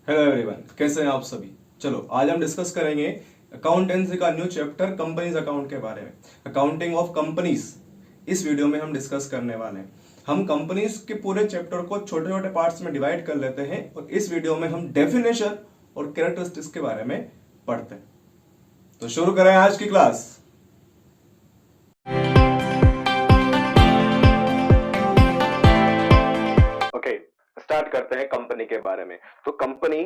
Hello everyone, कैसे हैं आप सभी। चलो आज हम डिस्कस करेंगे अकाउंटेंसी का न्यू चैप्टर कंपनीज अकाउंट के बारे में। अकाउंटिंग ऑफ कंपनीज इस वीडियो में हम डिस्कस करने वाले हैं। हम कंपनीज के पूरे चैप्टर को छोटे छोटे पार्ट्स में डिवाइड कर लेते हैं और इस वीडियो में हम डेफिनेशन और कैरेक्टरिस्टिक्स के बारे में पढ़ते हैं। तो शुरू करें आज की क्लास। ओके, स्टार्ट करते हैं कंपनी के बारे में। तो कंपनी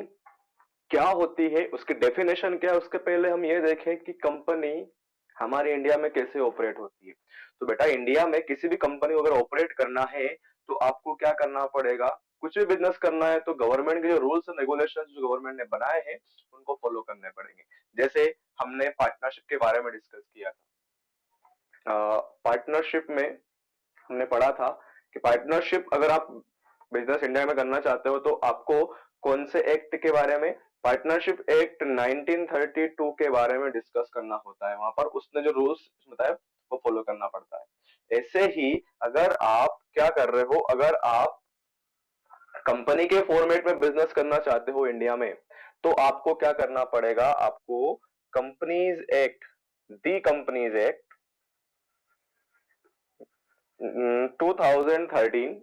क्या होती है, उसकी डेफिनेशन क्या है, उसके पहले हम ये देखें कि कंपनी हमारे इंडिया में कैसे ऑपरेट होती है। तो बेटा, इंडिया में किसी भी कंपनी को अगर ऑपरेट करना है तो आपको क्या करना पड़ेगा। कुछ भी बिजनेस करना है तो गवर्नमेंट के जो रूल्स एंड रेगुलेशंस जो गवर्नमेंट ने बनाए हैं उनको फॉलो करने पड़ेंगे। जैसे हमने पार्टनरशिप के बारे में डिस्कस किया था। पार्टनरशिप में हमने पढ़ा था कि पार्टनरशिप अगर आप बिजनेस इंडिया में करना चाहते हो तो आपको कौन से एक्ट के बारे में, पार्टनरशिप एक्ट 1932 के बारे में डिस्कस करना होता है। वहां पर उसने जो रूल्स बताया वो फॉलो करना पड़ता है। ऐसे ही अगर आप क्या कर रहे हो, अगर आप कंपनी के फॉर्मेट में बिजनेस करना चाहते हो इंडिया में तो आपको क्या करना पड़ेगा। आपको कंपनीज एक्ट, दी कंपनीज एक्ट 2013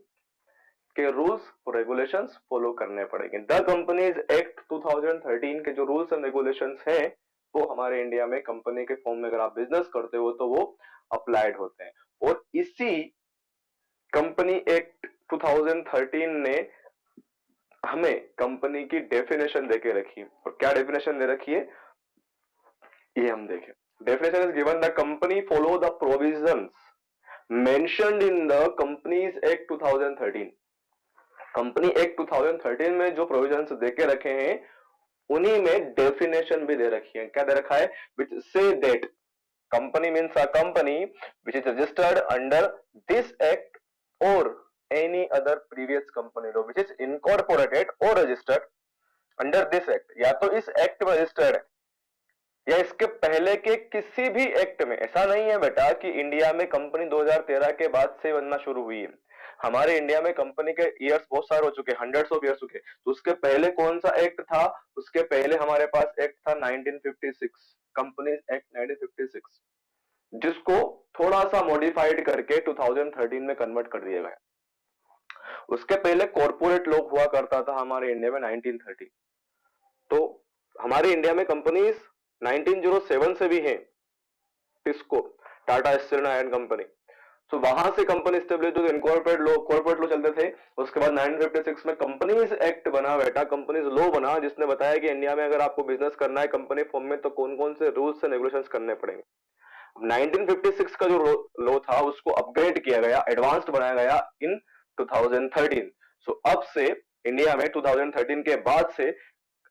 के रूल्स और रेगुलेशंस फॉलो करने पड़ेंगे। द कंपनीज एक्ट 2013 के जो रूल्स एंड रेगुलेशंस हैं वो हमारे इंडिया में कंपनी के फॉर्म में अगर आप बिजनेस करते हो तो वो अप्लाइड होते हैं। और इसी कंपनी एक्ट 2013 ने हमें कंपनी की डेफिनेशन देके रखी है। और क्या डेफिनेशन दे रखी है ये हम देखें। Definition is given the company follow the provisions mentioned in the companies act 2013। Company act 2013 में जो प्रोविजंस देके रखे हैं उन्हीं में डेफिनेशन भी दे रखी है। क्या दे रखा है, विच से that company means a company which is registered under this act or any other previous company law which is incorporated or registered under this act. या तो इस एक्ट में रजिस्टर्ड है या इसके पहले के किसी भी एक्ट में। ऐसा नहीं है बेटा कि इंडिया में कंपनी 2013 के बाद से बनना शुरू हुई है। हमारे इंडिया में कंपनी के ईयर्स बहुत सारे हो चुके हैं, हंड्रेड्स ऑफ ईयर्स चुके। तो उसके पहले कौन सा एक्ट था, उसके पहले हमारे पास एक्ट था 1956, कंपनीज एक्ट 1956, जिसको थोड़ा सा मॉडिफाइड करके 2013 में कन्वर्ट कर दिया गया। उसके पहले कॉर्पोरेट लॉ हुआ करता था हमारे इंडिया में 1930। तो हमारे इंडिया में कंपनीज 1907 से भी हैं। TISCO, Tata steel iron company, तो वहां से कंपनी स्टेब्लिश हुई। कॉर्पोरेट लॉ चलते थे। उसके बाद 1956 में कंपनीज एक्ट बना बेटा, कंपनीज लॉ बना, जिसने बताया कि इंडिया में अगर आपको बिजनेस करना है कंपनी फॉर्म में तो कौन कौन से रूल्स एंड रेगुलेशंस करने पड़ेंगे। 1956 का जो लॉ था उसको अपग्रेड किया गया, एडवांस्ड बनाया गया इन 2013। सो अब से इंडिया में 2013 के बाद से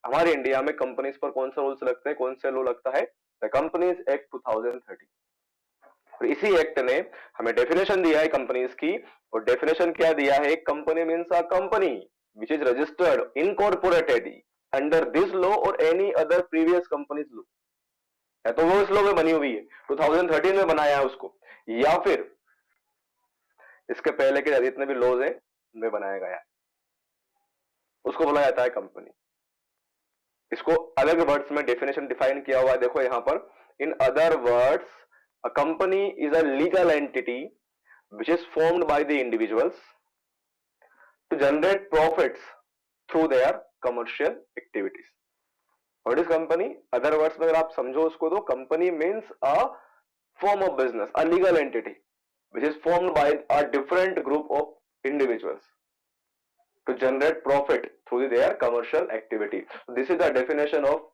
हमारे इंडिया में कंपनीज पर कौन सा रूल्स लगते हैं, कौन सा लॉ लगता है, द कंपनीज एक्ट 2013। और इसी एक्ट ने हमें डेफिनेशन दिया है कंपनीज की। और डेफिनेशन क्या दिया है, company means a company which is registered incorporated under this law or any other previous companies law. या तो वो इस लॉ में बनी हुई है, 2013 में बनाया है उसको, या फिर इसके पहले के जितने भी लॉज है उनमें बनाया गया है, उसको बोला जाता है कंपनी। इसको अलग वर्ड्स में डेफिनेशन डिफाइन किया हुआ है, देखो यहां पर। In other words, a company is a legal entity which is formed by the individuals to generate profits through their commercial activities. What is company? Other words में अगर आप समझो उसको तो company means a form of business, a legal entity which is formed by a different group of individuals to generate profit through their commercial activity. So this is the definition of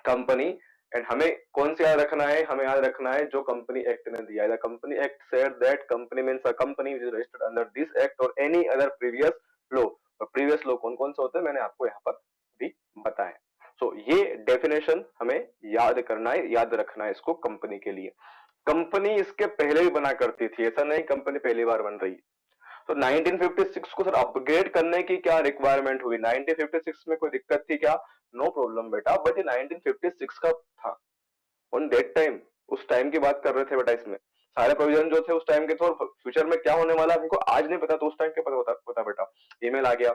company. And हमें कौन सा याद रखना है, हमें याद रखना है जो कंपनी एक्ट ने दिया है। Company act said that company means a company which is registered under this act or any other previous law. और प्रीवियस लॉ कौन कौन से होते हैं मैंने आपको यहाँ पर भी बताया। सो ये डेफिनेशन हमें याद करना है, याद रखना है इसको कंपनी के लिए। कंपनी इसके पहले भी बना करती थी, ऐसा नहीं कंपनी पहली बार बन रही। तो 1956 को सर अपग्रेड करने की क्या रिक्वायरमेंट हुई, 1956 में कोई दिक्कत थी क्या? नो प्रॉब्लम बेटा, बट ये 1956 का था ऑन दैट टाइम, उस टाइम की बात कर रहे थे बेटा। इसमें सारे प्रोविजन जो थे उस टाइम के थे, और फ्यूचर में क्या होने वाला हमको आज नहीं पता, तो उस टाइम के पता होता बेटा। ईमेल आ गया,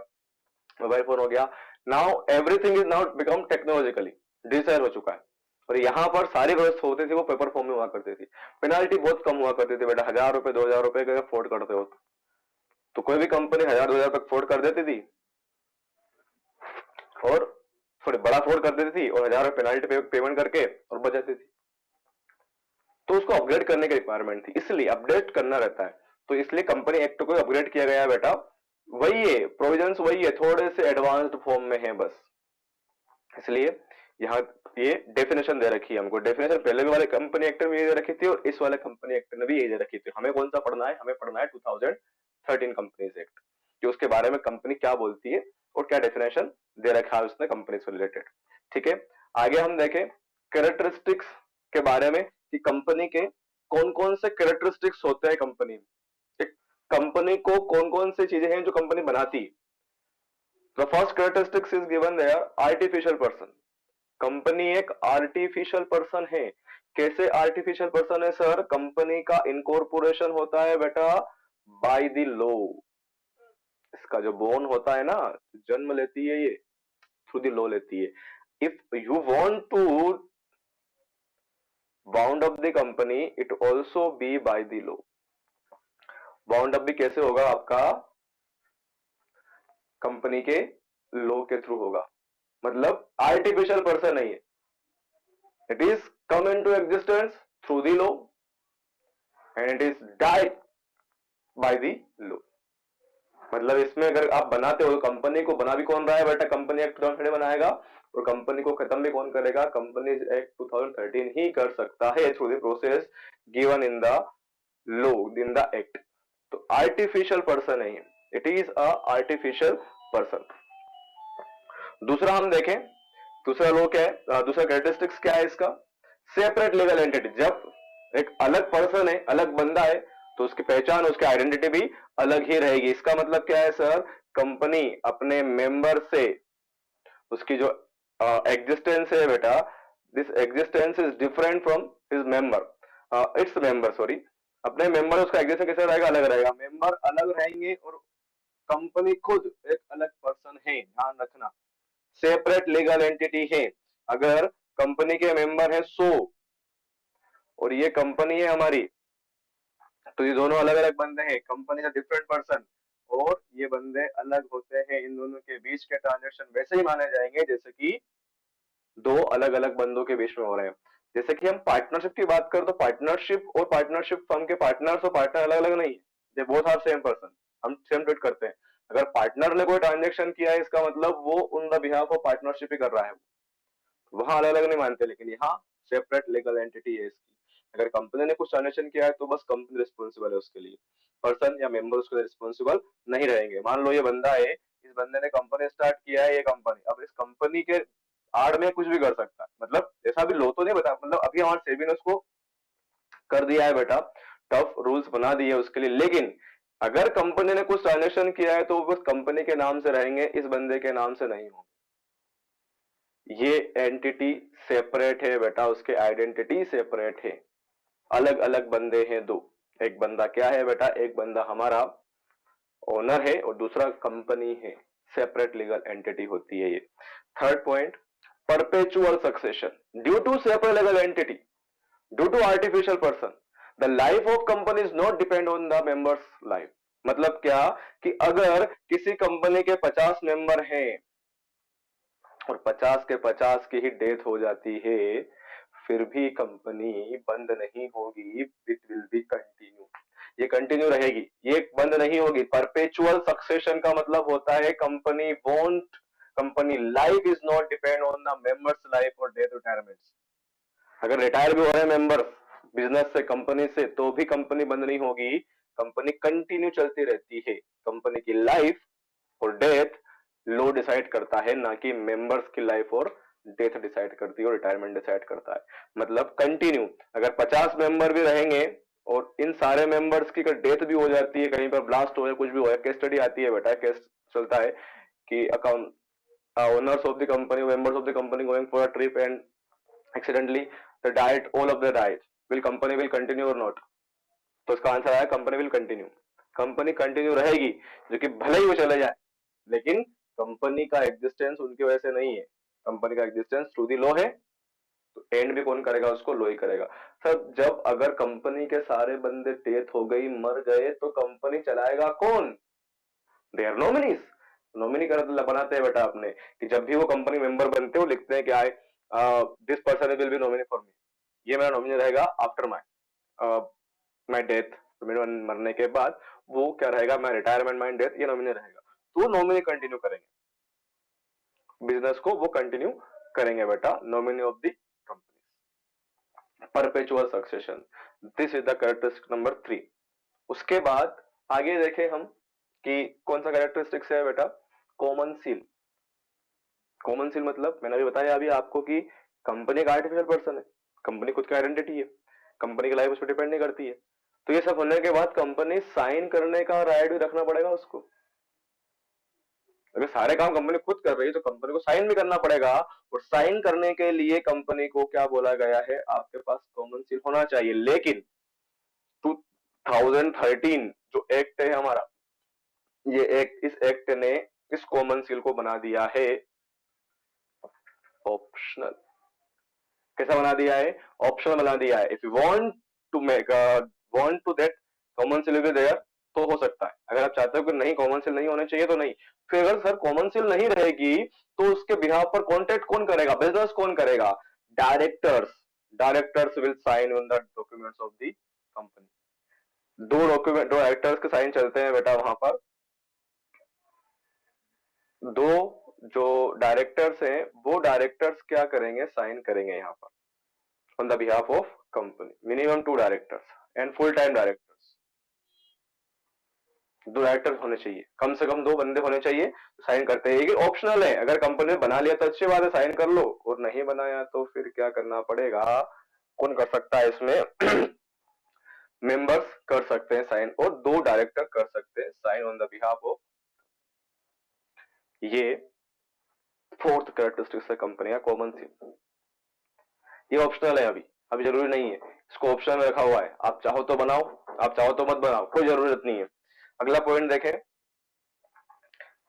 मोबाइल फोन हो गया। Now everything is now become technologically digital हो चुका है, और यहाँ पर सारी व्यवस्था होती थी वो पेपर फॉर्म में हुआ करती थी। पेनाल्टी बहुत कम हुआ करती थी बेटा, 1000 रुपए 2000 रुपए का फ्रॉड करते हो तो कोई भी कंपनी 1000 2000 तक फ्रॉड कर देती थी, और थोड़ी बड़ा फ्रॉड कर देती थी और 1000 रुपए पेनाल्टी पेमेंट करके और बच जाती थी। तो उसको अपग्रेड करने की रिक्वायरमेंट थी, इसलिए अपडेट करना रहता है। तो इसलिए कंपनी एक्ट को अपग्रेड किया गया है बेटा, वही है प्रोविजंस, वही है, थोड़े से एडवांस्ड फॉर्म में है बस। इसलिए यहाँ ये डेफिनेशन दे रखी है हमको। डेफिनेशन पहले भी वाले कंपनी एक्ट में ये दे रखी थी और इस वाले कंपनी एक्ट में भी ये दे रखी थी। हमें कौन सा पढ़ना है? हमें पढ़ना है 2013 कंपनीज एक्ट, कि उसके बारे में कंपनी क्या बोलती है और क्या डेफिनेशन दे रखा है उसने कंपनी से रिलेटेड। ठीक है, आगे हम देखें कैरेक्टरिस्टिक्स के बारे में, कि कंपनी के कौन कौन से कैरेक्टरिस्टिक्स होते हैं कंपनी में, कंपनी को कौन कौन सी चीजें हैं जो कंपनी बनाती है। The first characteristics is given there, artificial person। Company एक आर्टिफिशियल पर्सन है। कैसे आर्टिफिशियल पर्सन है सर? कंपनी का इनकॉर्पोरेशन होता है बेटा बाय द लॉ। इसका जो बोन होता है ना, जन्म लेती है ये थ्रू द लॉ लेती है। If you want to bound up the company, it also be by the law. Bound up भी कैसे होगा आपका? कंपनी के लॉ के थ्रू होगा। मतलब आर्टिफिशियल पर्सन नहीं है, it is come into existence through the law and it is died by the law. मतलब इसमें अगर आप बनाते हो, कंपनी को बना भी कौन रहा है बेटा? कंपनी एक्ट 2013 बनाएगा, और कंपनी को खत्म भी कौन करेगा? कंपनी एक्ट 2013 ही कर सकता है through the process given in the law, in the act. तो आर्टिफिशियल पर्सन नहीं है, it is a artificial person. दूसरा हम देखें, दूसरा लॉ क्या है, दूसरा कैरेक्टरिस्टिक्स क्या है इसका? Separate legal entity. जब एक अलग पर्सन है, अलग बंदा है, तो उसकी पहचान, उसकी आइडेंटिटी भी अलग ही रहेगी। इसका मतलब क्या है सर? कंपनी अपने मेंबर से, उसकी जो एग्जिस्टेंस है बेटा, this existence is different from his member, its member sorry, अपने मेंबर उसका एग्जिस्टेंस कैसे रहेगा? अलग रहेगा। मेंबर अलग रहेंगे और कंपनी खुद एक अलग पर्सन है, ध्यान रखना। सेपरेट लीगल एंटिटी है। अगर कंपनी के मेंबर है 100 और ये कंपनी है हमारी, तो ये दोनों अलग अलग बंदे हैं, कंपनी का डिफरेंट पर्सन, और ये बंदे अलग होते हैं। इन दोनों के बीच के ट्रांजेक्शन वैसे ही माने जाएंगे जैसे कि दो अलग अलग बंदों के बीच में हो रहे हैं। जैसे कि हम पार्टनरशिप की बात करें तो पार्टनरशिप और पार्टनरशिप फर्म के पार्टनर्स और पार्टनर अलग अलग नहीं है, they both are same person, हम सेम ट्रीट करते हैं। अगर पार्टनर ने कोई ट्रांजेक्शन किया है, इसका मतलब वो on the behalf of partnership ही कर रहा है, वहां अलग अलग नहीं मानते। लेकिन यहाँ सेपरेट लीगल एंटिटी है इसकी। अगर कंपनी ने कुछ ट्रांजेक्शन किया है तो बस कंपनी रिस्पॉन्सिबल है उसके लिए, पर्सन या मेंबर उसके लिए रिस्पॉन्सिबल नहीं रहेंगे। मान लो ये बंदा है, इस बंदे ने कंपनी स्टार्ट किया है, ये कंपनी अब इस कंपनी के आड़ में कुछ भी कर सकता है। मतलब ऐसा भी लो तो नहीं बता, मतलब अभी हमारे सेबी ने उसको कर दिया है बेटा, टफ रूल्स बना दिए उसके लिए। लेकिन अगर कंपनी ने कुछ ट्रांजेक्शन किया है तो वो बस कंपनी के नाम से रहेंगे, इस बंदे के नाम से नहीं होंगे। ये एंटिटी सेपरेट है बेटा, उसके आइडेंटिटी सेपरेट है, अलग अलग बंदे हैं दो। एक बंदा क्या है बेटा? एक बंदा हमारा ओनर है और दूसरा कंपनी है, सेपरेट लीगल एंटिटी होती है ये। Third point, perpetual succession due to separate legal entity, due to artificial person, the life of company is not depend on the members life. मतलब क्या? कि अगर किसी कंपनी के 50 मेंबर हैं और 50 के 50 की ही डेथ हो जाती है, फिर भी कंपनी बंद नहीं होगी, इट विल बी कंटिन्यू, ये कंटिन्यू रहेगी, ये बंद नहीं होगी। परपेचुअल सक्सेशन का मतलब होता है company won't, company life is not depend on the members life और डेथ रिटायरमेंट। अगर रिटायर भी हो रहे हैं मेंबर बिजनेस से, कंपनी से, तो भी कंपनी बंद नहीं होगी, कंपनी कंटिन्यू चलती रहती है। कंपनी की लाइफ और डेथ लो डिसाइड करता है, ना कि मेंबर्स की लाइफ और डेथ डिसाइड करती है और रिटायरमेंट डिसाइड करता है। मतलब कंटिन्यू, अगर 50 मेंबर भी रहेंगे और इन सारे मेंबर्स की डेथ भी हो जाती है, कहीं पर ब्लास्ट हो या कुछ भी हो, केस स्टडी आती है बेटा, केस चलता है कि account owners of the company, members of the company going for a trip and accidentally they died, all of them died, will company will continue or not? तो इसका आंसर आया company will continue. Company continue रहेगी, जो कि भले ही वो चले जाए, लेकिन कंपनी का एग्जिस्टेंस उनकी वजह से नहीं है, कंपनी का एग्जिस्टेंस थ्रू दी लॉ है, तो एंड भी कौन करेगा उसको, लॉ ही करेगा। सर जब अगर कंपनी के सारे बंदे डेथ हो गई, मर गए, तो कंपनी चलाएगा कौन, देयर नॉमिनीज, नॉमिनी कर बनाते हैं बेटा अपने, कि जब भी वो कंपनी मेंबर बनते हो लिखते हैं कि I this person will be nominee for me, ये मेरा नॉमिनी रहेगा आफ्टर माई माई डेथ, मेरे मरने के बाद वो क्या रहेगा, माई रिटायरमेंट माई डेथ, ये नॉमिनी रहेगा, तो नॉमिनी कंटिन्यू करेंगे, बिजनेस को वो कंटिन्यू करेंगे बेटा, nominee of the company, perpetual succession, this is the characteristic number 3। उसके बाद आगे देखें हम कि कौन सा कैरेक्टरिस्टिक्स है बेटा, कॉमन सील। कॉमन सील मतलब मैंने अभी बताया अभी आपको कि कंपनी का आर्टिफिशियल पर्सन है, कंपनी खुद की आइडेंटिटी है, कंपनी की लाइफ उस पर डिपेंड नहीं करती है, तो ये सब होने के बाद कंपनी साइन करने का राइट भी रखना पड़ेगा उसको। अगर सारे काम कंपनी खुद कर रही है तो कंपनी को साइन भी करना पड़ेगा, और साइन करने के लिए कंपनी को क्या बोला गया है, आपके पास कॉमन सील होना चाहिए। लेकिन 2013 जो एक्ट है हमारा, ये एक्ट, इस एक्ट ने इस कॉमन सील को बना दिया है ऑप्शनल। कैसा बना दिया है, ऑप्शनल बना दिया है। If you want to make want to that common seal be there, तो हो सकता है। अगर आप चाहते हो कि नहीं कॉमन सील नहीं होने चाहिए तो नहीं, फिर अगर सर कॉमन सील नहीं रहेगी तो उसके बिहाफ पर कॉन्टेक्ट कौन करेगा, बिजनेस कौन करेगा, directors, directors will sign on the documents of the company. दो डॉक्यूमेंट, दो डायरेक्टर्स के साइन चलते हैं बेटा वहां पर, दो जो डायरेक्टर्स हैं वो डायरेक्टर्स क्या करेंगे, साइन करेंगे यहाँ पर on the behalf of company, minimum 2 directors and full time directors, 2 director होने चाहिए, कम से कम 2 बंदे होने चाहिए, साइन करते हैं। ये ऑप्शनल है, अगर कंपनी ने बना लिया तो अच्छी बात है, साइन कर लो, और नहीं बनाया तो फिर क्या करना पड़ेगा, कौन कर सकता है इसमें मेंबर्स कर सकते हैं साइन, और 2 डायरेक्टर कर सकते हैं sign on the behalf of. ये 4th कैरेक्टरिस्टिक्स है कंपनी का, कॉमन सील। ये ऑप्शनल है, अभी जरूरी नहीं है, इसको ऑप्शन में रखा हुआ है, आप चाहो तो बनाओ, आप चाहो तो मत बनाओ, कोई जरूरत नहीं है। अगला पॉइंट देखें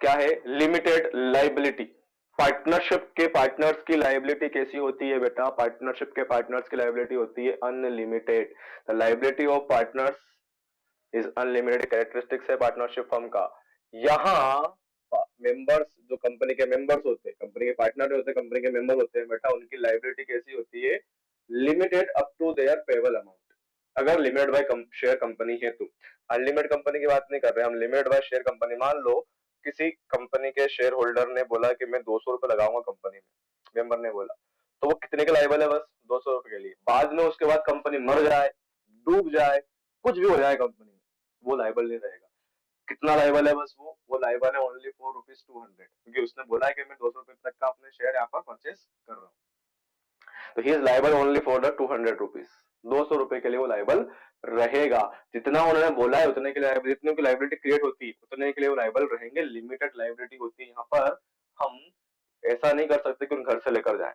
क्या है, लिमिटेड लाइबिलिटी। पार्टनरशिप के पार्टनर्स की लाइबिलिटी कैसी होती है बेटा, पार्टनरशिप के पार्टनर्स की लाइबिलिटी होती है unlimited. The liability of partners is unlimited, characteristics है पार्टनरशिप फर्म का। यहाँ मेंबर्स, जो कंपनी के मेंबर्स होते हैं, कंपनी के पार्टनर होते हैं, कंपनी के मेंबर होते हैं बेटा, उनकी लाइबिलिटी कैसी होती है, limited up to their payable amount. अगर लिमिटेड बाय शेयर कंपनी है तो, अनलिमिटेड कंपनी की बात नहीं कर रहे हम, लिमिटेड बाय शेयर कंपनी। मान लो किसी कंपनी के शेयर होल्डर ने बोला कि मैं 200 रुपए लगाऊंगा कंपनी में, मेंबर ने बोला, तो वो कितने के लायबल है, बस 200 रुपए के लिए। बाद में उसके बाद कंपनी मर जाए, डूब जाए, कुछ भी हो जाए कंपनी में, वो लायबल नहीं रहेगा। कितना लायबल है, बस वो लायबल है ओनली फॉर ₹200, क्योंकि उसने बोला है कि मैं 200 रुपए तक का अपने शेयर यहाँ पर परचेस कर रहा हूँ, तो he is liable only for the ₹200, 200 रुपए के लिए वो लायबल रहेगा। जितना उन्होंने बोला है उतने के लिए, जितने की लाइबिलिटी क्रिएट होती है उतने के लिए वो लायबल रहेंगे। लिमिटेड लाइबिलिटी होती है यहाँ पर, हम ऐसा नहीं कर सकते कि उन घर से लेकर जाए।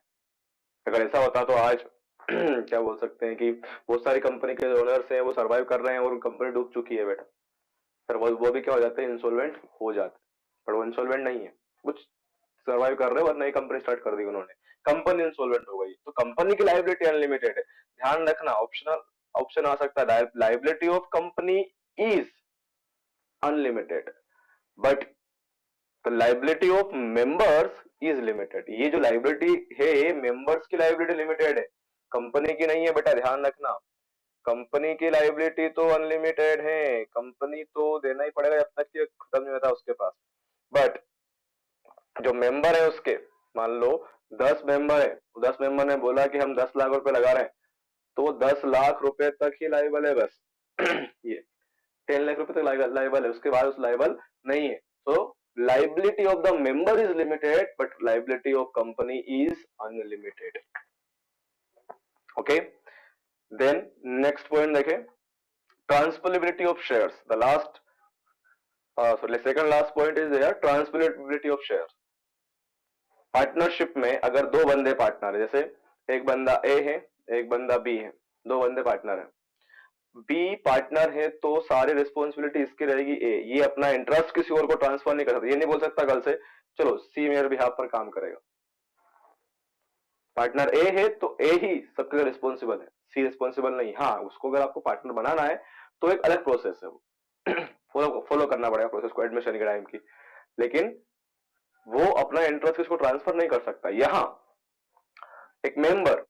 अगर ऐसा होता तो आज क्या बोल सकते हैं कि बहुत सारी कंपनी के ओनर्स हैं वो सर्वाइव कर रहे हैं और कंपनी डूब चुकी है बेटा, फिर वो भी क्या हो जाते हैं, इंसॉल्वेंट हो जाते, पर वो इंसॉल्वेंट नहीं है, कुछ सर्वाइव कर रहे हैं और नई कंपनी स्टार्ट कर दी उन्होंने, कंपनी इंसॉल्वेंट हो गई, तो कंपनी की लायबिलिटी अनलिमिटेड है। ध्यान रखना, ऑप्शन आ सकता है, liability of company is unlimited but the liability of members is limited. ये जो लायबिलिटी है, मेंबर्स की लायबिलिटी लिमिटेड है, कंपनी की नहीं है बेटा, ध्यान रखना। कंपनी की लायबिलिटी तो अनलिमिटेड है, कंपनी तो देना ही पड़ेगा जब तक कि खत्म नहीं होता उसके पास, बट जो मेंबर है उसके, मान लो 10 मेंबर है, 10 मेंबर ने बोला कि हम 10 लाख रुपए लगा रहे हैं, तो वो 10 लाख रुपए तक ही लायबल है बस ये 10 लाख रुपए तक लायबल है, उसके बाद उस लायबल नहीं है। तो liability of the member is limited but liability of company is unlimited. Okay, then next point देखें, transferability of shares. The last second last point is there, transferability of shares. Partnership में अगर 2 बंदे partner है, जैसे एक बंदा ए है एक बंदा बी है, 2 बंदे पार्टनर है, बी पार्टनर है तो सारी रिस्पॉन्सिबिलिटी इसकी रहेगी ए, ये अपना इंटरेस्ट किसी और को ट्रांसफर नहीं कर सकता, ये नहीं बोल सकता कल से चलो सी मेरे बिहाफ पर काम करेगा, पार्टनर ए है तो ए ही सबके लिए रिस्पॉन्सिबल है, सी रिस्पॉन्सिबल नहीं। हाँ, उसको अगर आपको पार्टनर बनाना है तो एक अलग प्रोसेस है, वो फॉलो करना पड़ेगा प्रोसेस को एडमिशन के टाइम की, लेकिन वो अपना इंटरेस्ट किसको ट्रांसफर नहीं कर सकता। यहाँ एक मेंबर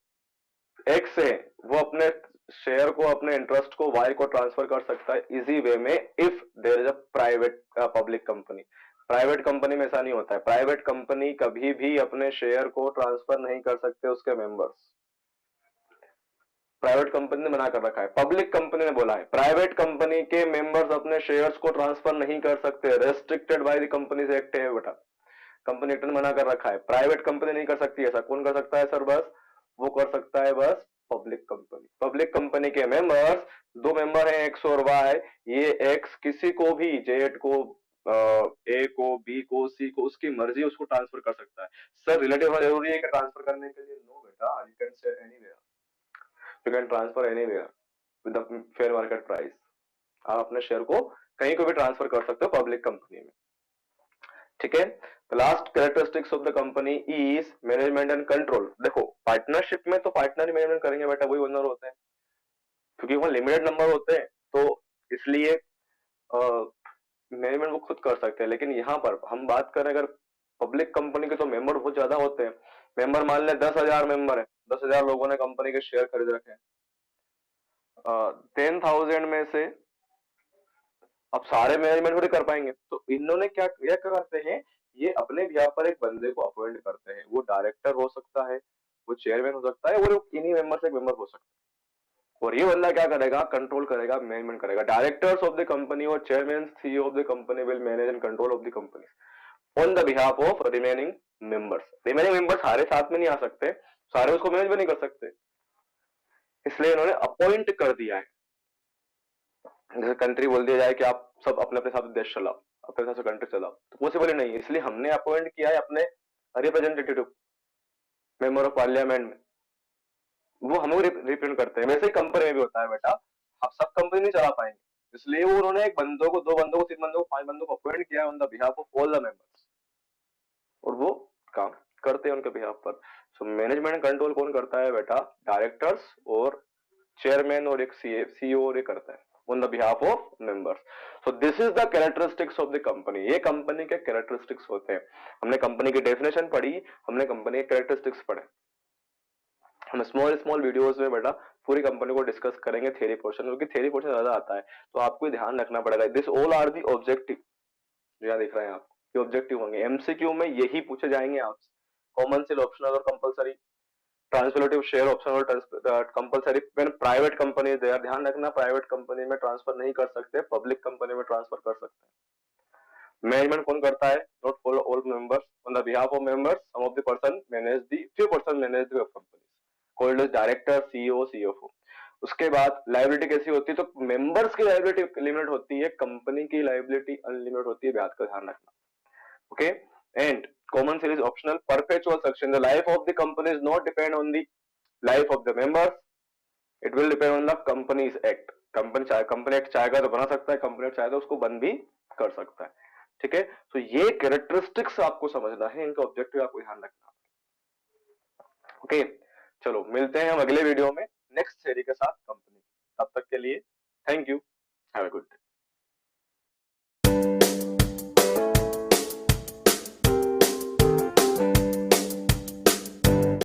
एक्स है, वो अपने शेयर को, अपने इंटरेस्ट को वाई को ट्रांसफर कर सकता है इजी वे में, if there is a private public company. Private company में ऐसा नहीं होता है, प्राइवेट कंपनी कभी भी अपने शेयर को ट्रांसफर नहीं कर सकते उसके मेंबर्स। प्राइवेट कंपनी ने मना कर रखा है, पब्लिक कंपनी ने बोला है प्राइवेट कंपनी के मेंबर्स अपने शेयर्स को ट्रांसफर नहीं कर सकते, restricted by the companies act है बेटा, कंपनी एक्ट ने मना कर रखा है, प्राइवेट कंपनी नहीं कर सकती। ऐसा कौन कर सकता है सर? बस वो कर सकता है बस पब्लिक कंपनी। पब्लिक कंपनी के मेंबर्स, दो मेंबर हैं एक्स और वाई, ये एक्स किसी को भी, जेड को, ए को, बी को, सी को, उसकी मर्जी उसको ट्रांसफर कर सकता है। सर रिलेटिव होना जरूरी है कि ट्रांसफर करने के लिए? नो बेटा, you can share anywhere, you can transfer anywhere with the fair market price. आप अपने शेयर को कहीं को भी ट्रांसफर कर सकते हो पब्लिक कंपनी में, ठीक है। The last characteristics of the company is management and control. देखो पार्टनरशिप में तो पार्टनर ही मैनेजमेंट करेंगे बेटा, वही ओनर होते हैं, क्योंकि वो लिमिटेड नंबर होते हैं, तो इसलिए मैनेजमेंट वो खुद कर सकते हैं। लेकिन यहाँ पर हम बात करें अगर पब्लिक कंपनी के, तो मेंबर बहुत ज्यादा होते हैं। मेंबर मान लें 10,000 मेंबर है, 10,000 लोगों ने कंपनी के शेयर खरीद रखे हैं, 10,000 में से अब सारे मैनेजमेंट थोड़ी कर पाएंगे, तो इन्होंने क्या करते हैं, ये अपने बिहाफ पर एक बंदे को अपॉइंट करते हैं, वो डायरेक्टर हो सकता है, वो चेयरमैन हो सकता है, और इन्हीं मेंबर से एक मेंबर हो सकता है। और ये बंदा क्या करेगा? कंट्रोल करेगा, मैनेजमेंट करेगा। डायरेक्टर्स ऑफ द कंपनी और chairman CEO of the company will manage and control of the company on the behalf of remaining members. Remaining members सारे साथ में नहीं आ सकते, सारे उसको मैनेज भी नहीं कर सकते, इसलिए इन्होंने अपॉइंट कर दिया है। जैसे कंट्री बोल दिया जाए कि आप सब अपने अपने साथ देश चलाओ, अपने हिसाब से कंट्री चलाओ, तो पॉसिबल ही नहीं है, इसलिए हमने अपॉइंट किया है अपने रिप्रेजेंटेटिव, मेंबर ऑफ पार्लियामेंट में, वो हमें रिप्रेजेंट करते हैं। वैसे ही कंपनी में भी होता है बेटा, आप सब कंपनी नहीं चला पाएंगे, इसलिए वो उन्होंने एक बंदों को, दो बंदों को, तीन बंदों को, पांच बंदों को अपॉइंट किया on the behalf of all the members, और वो काम करते हैं उनके बिहाफ पर। सो मैनेजमेंट कंट्रोल कौन करता है बेटा? डायरेक्टर्स और चेयरमैन और एक सीईओ और ये करता है on the behalf of members. So this is the characteristics of the company. ये कंपनी के कैरेक्टरिस्टिक्स होते हैं। हमने कंपनी की डेफिनेशन पढ़ी, हमने कंपनी के कैरेक्टरिस्टिक्स पढ़े। हम स्मॉल स्मॉल वीडियोस में बेटा पूरी कंपनी को डिस्कस करेंगे थ्योरी पोर्शन, क्योंकि थ्योरी पोर्शन ज्यादा आता है, तो आपको ध्यान रखना पड़ेगा। This all are the objective, जो यहाँ दिख रहे हैं आप, ये ऑब्जेक्टिव होंगे। एमसीक्यू में यही पूछे जाएंगे आपसे। कॉमन सेल ऑप्शनल और कंपलसरी, ट्रांसफरेटिव शेयर ऑप्शन और कंपलसरी व्हेन प्राइवेट कंपनी है, ध्यान रखना प्राइवेट कंपनी में ट्रांसफर नहीं कर सकते, पब्लिक कंपनी में ट्रांसफर कर सकते हैं। मैनेजमेंट कौन करता है? Not for all members, on the behalf of members some of the person manage the, few person manage the company, called as director, CEO, CFO. उसके बाद लायबिलिटी कैसी होती है? तो मेंबर्स की लायबिलिटी लिमिट होती है, कंपनी की लायबिलिटी अनलिमिटेड होती है, बात का ध्यान रखना, okay. And common share is optional, perpetual succession, the life of the company is not depend on the life of the members, it will depend on the company's act। Company act चाहेगा तो बना सकता है, company act चाहे तो उसको बंद भी कर सकता है, ठीक है। तो ये कैरेक्टरिस्टिक्स आपको समझना है, इनका ऑब्जेक्टिव आपको ध्यान रखना, ओके। चलो मिलते हैं हम अगले वीडियो में नेक्स्ट थ्योरी के साथ कंपनी। तब तक के लिए thank you, have a good day.